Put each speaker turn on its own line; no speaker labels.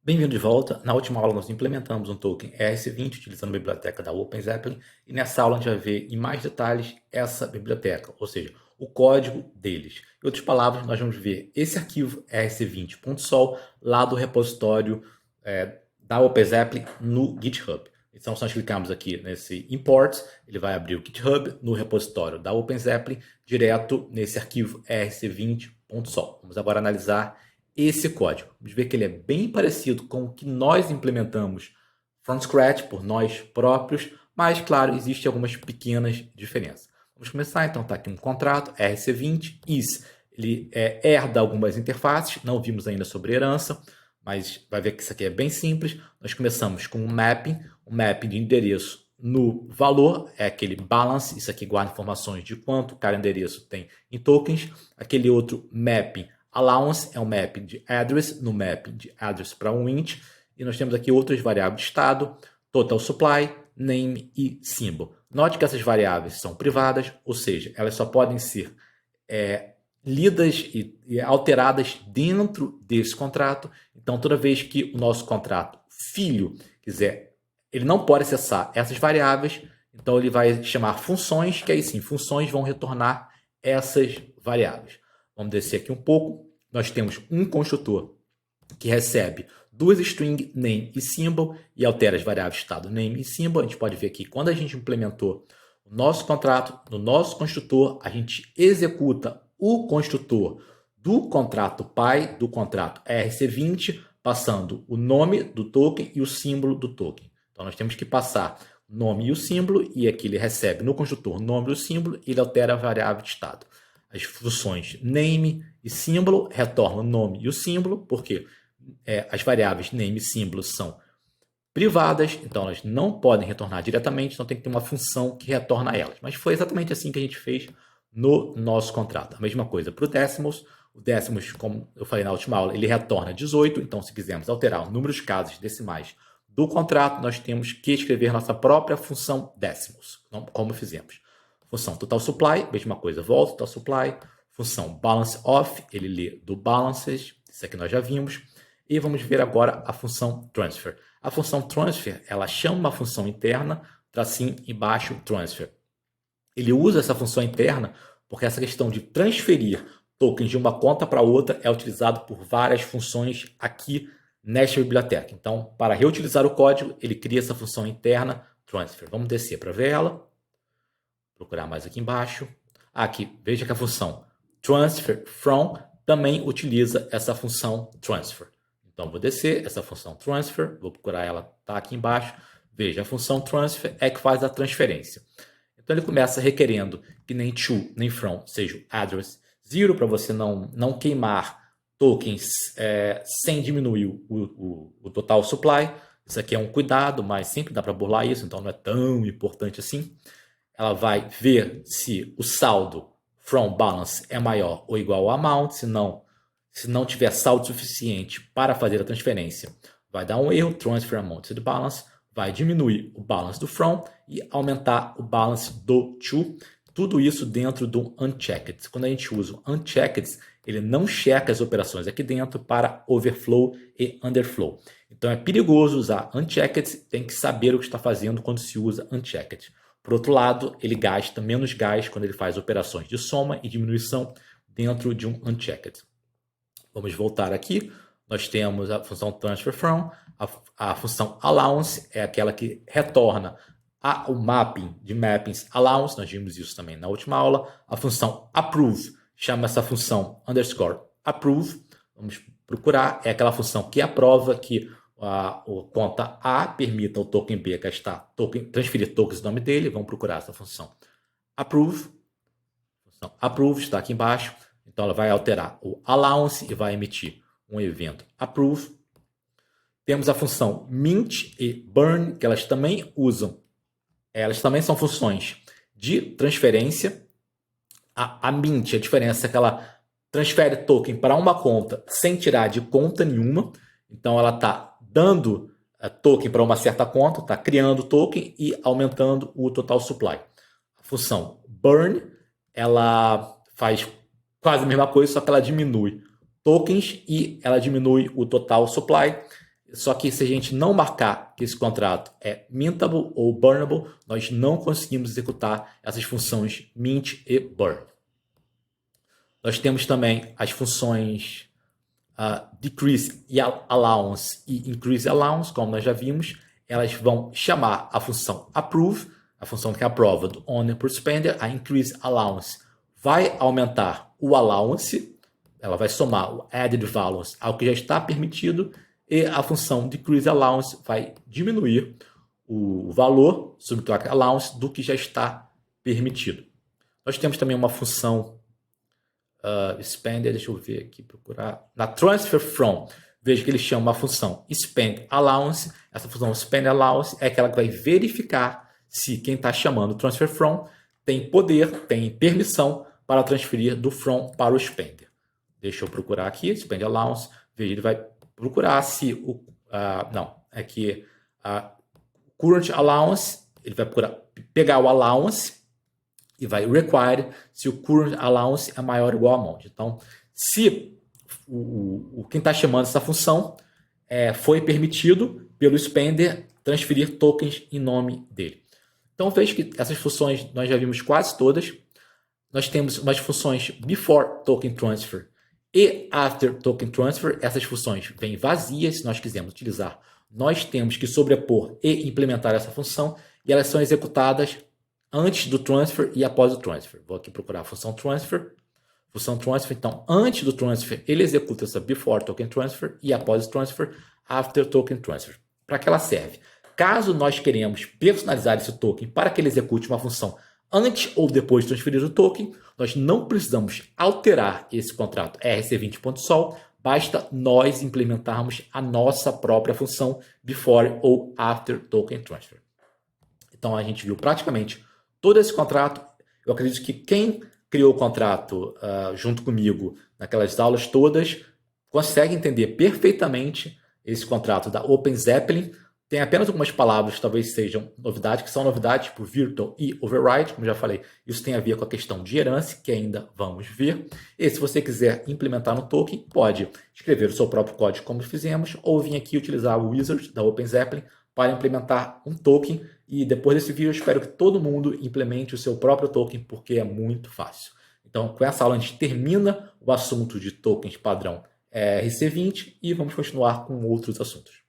Bem-vindo de volta. Na última aula nós implementamos um token ERC20 utilizando a biblioteca da OpenZeppelin e nessa aula a gente vai ver em mais detalhes essa biblioteca, ou seja, o código deles. Em outras palavras, nós vamos ver esse arquivo ERC20.sol lá do repositório da OpenZeppelin no GitHub. Então, se nós clicarmos aqui nesse import, ele vai abrir o GitHub no repositório da OpenZeppelin direto nesse arquivo ERC20.sol. Vamos agora analisar esse código. Vamos ver que ele é bem parecido com o que nós implementamos from scratch, por nós próprios, mas, claro, existem algumas pequenas diferenças. Vamos começar, então, está aqui um contrato, RC20, is, ele herda algumas interfaces, não vimos ainda sobre herança, mas vai ver que isso aqui é bem simples. Nós começamos com um mapping de endereço no valor, é aquele balance, isso aqui guarda informações de quanto cada endereço tem em tokens. Aquele outro mapping allowance é um mapping de address, no mapping de address para um int. E nós temos aqui outras variáveis de estado, total supply, name e symbol. Note que essas variáveis são privadas, ou seja, elas só podem ser lidas e alteradas dentro desse contrato. Então, toda vez que o nosso contrato filho quiser, ele não pode acessar essas variáveis, então ele vai chamar funções, que aí sim, funções vão retornar essas variáveis. Vamos descer aqui um pouco. Nós temos um construtor que recebe duas strings name e symbol e altera as variáveis estado name e symbol. A gente pode ver aqui, quando a gente implementou o nosso contrato, no nosso construtor, a gente executa o construtor do contrato pai, do contrato ERC20, passando o nome do token e o símbolo do token. Então, nós temos que passar o nome e o símbolo, e aqui ele recebe no construtor o nome e o símbolo, e ele altera a variável de estado. As funções name e símbolo retornam o nome e o símbolo, porque as variáveis name e símbolo são privadas, então elas não podem retornar diretamente, então tem que ter uma função que retorna elas. Mas foi exatamente assim que a gente fez no nosso contrato. A mesma coisa para o decimals. O decimals, como eu falei na última aula, ele retorna 18, então se quisermos alterar o número de casas decimais do contrato, nós temos que escrever nossa própria função decimals, como fizemos. Função total supply, mesma coisa, volta total supply. Função balance off, ele lê do balances, isso aqui nós já vimos. E vamos ver agora a função transfer. A função transfer, ela chama uma função interna, tracinho embaixo, transfer. Ele usa essa função interna porque essa questão de transferir tokens de uma conta para outra é utilizado por várias funções aqui nesta biblioteca. Então, para reutilizar o código, ele cria essa função interna transfer. Vamos descer para ver ela. Procurar mais aqui embaixo. Aqui, veja que a função transfer from também utiliza essa função transfer. Então, vou descer essa função transfer, vou procurar ela, está aqui embaixo. Veja, a função transfer é que faz a transferência. Então, ele começa requerendo que nem to nem from seja o address 0, para você não queimar tokens sem diminuir o total supply. Isso aqui é um cuidado, mas sempre dá para burlar isso, então não é tão importante assim. Ela vai ver se o saldo from balance é maior ou igual ao amount, se não tiver saldo suficiente para fazer a transferência, vai dar um erro, transfer amount to the balance, vai diminuir o balance do from e aumentar o balance do to, tudo isso dentro do unchecked. Quando a gente usa o unchecked, ele não checa as operações aqui dentro para overflow e underflow. Então é perigoso usar unchecked, tem que saber o que está fazendo quando se usa unchecked. Por outro lado, ele gasta menos gás quando ele faz operações de soma e diminuição dentro de um unchecked. Vamos voltar aqui. Nós temos a função transfer from, a função allowance é aquela que retorna o mapping de mappings allowance, nós vimos isso também na última aula. A função approve chama essa função underscore approve. Vamos procurar, é aquela função que aprova que a conta A permita o token B gastar transferir tokens do nome dele. Vamos procurar essa função approve. A função approve está aqui embaixo. Então ela vai alterar o allowance e vai emitir um evento approve. Temos a função mint e burn, que elas também são funções de transferência. A mint, a diferença é que ela transfere token para uma conta sem tirar de conta nenhuma. Então ela está dando token para uma certa conta, está criando token e aumentando o total supply. A função burn, ela faz quase a mesma coisa, só que ela diminui tokens e ela diminui o total supply. Só que se a gente não marcar que esse contrato é mintable ou burnable, nós não conseguimos executar essas funções mint e burn. Nós temos também as funções decrease allowance e increase allowance, como nós já vimos. Elas vão chamar a função approve, a função que aprova do owner por spender. A increase allowance vai aumentar o allowance, ela vai somar o added values ao que já está permitido, e a função decrease allowance vai diminuir o valor, subtract allowance, do que já está permitido. Nós temos também uma função spender, deixa eu ver aqui, procurar, na transfer from, veja que ele chama uma função spend allowance. Essa função spend allowance é aquela que vai verificar se quem está chamando transfer from tem poder, tem permissão para transferir do from para o spender. Deixa eu procurar aqui, spend allowance, veja, ele vai procurar se o, current allowance, ele vai procurar pegar o allowance e vai require se o current allowance é maior ou igual a amount. Então, se quem está chamando essa função foi permitido pelo spender transferir tokens em nome dele. Então, veja que essas funções nós já vimos quase todas. Nós temos umas funções before token transfer e after token transfer. Essas funções vêm vazias. Se nós quisermos utilizar, nós temos que sobrepor e implementar essa função, e elas são executadas antes do transfer e após o transfer. Vou aqui procurar a função transfer. Função transfer, então, antes do transfer, ele executa essa before token transfer, e após o transfer, after token transfer. Para que ela serve? Caso nós queremos personalizar esse token para que ele execute uma função antes ou depois de transferir o token, nós não precisamos alterar esse contrato RC20.sol, basta nós implementarmos a nossa própria função before ou after token transfer. Então, a gente viu praticamente todo esse contrato. Eu acredito que quem criou o contrato junto comigo naquelas aulas todas consegue entender perfeitamente esse contrato da OpenZeppelin. Tem apenas algumas palavras que talvez sejam novidades, que são novidades, tipo virtual e override, como já falei. Isso tem a ver com a questão de herança, que ainda vamos ver. E se você quiser implementar no token, pode escrever o seu próprio código, como fizemos, ou vir aqui utilizar o wizard da OpenZeppelin para implementar um token. E depois desse vídeo eu espero que todo mundo implemente o seu próprio token, porque é muito fácil. Então, com essa aula a gente termina o assunto de tokens padrão RC20 e vamos continuar com outros assuntos.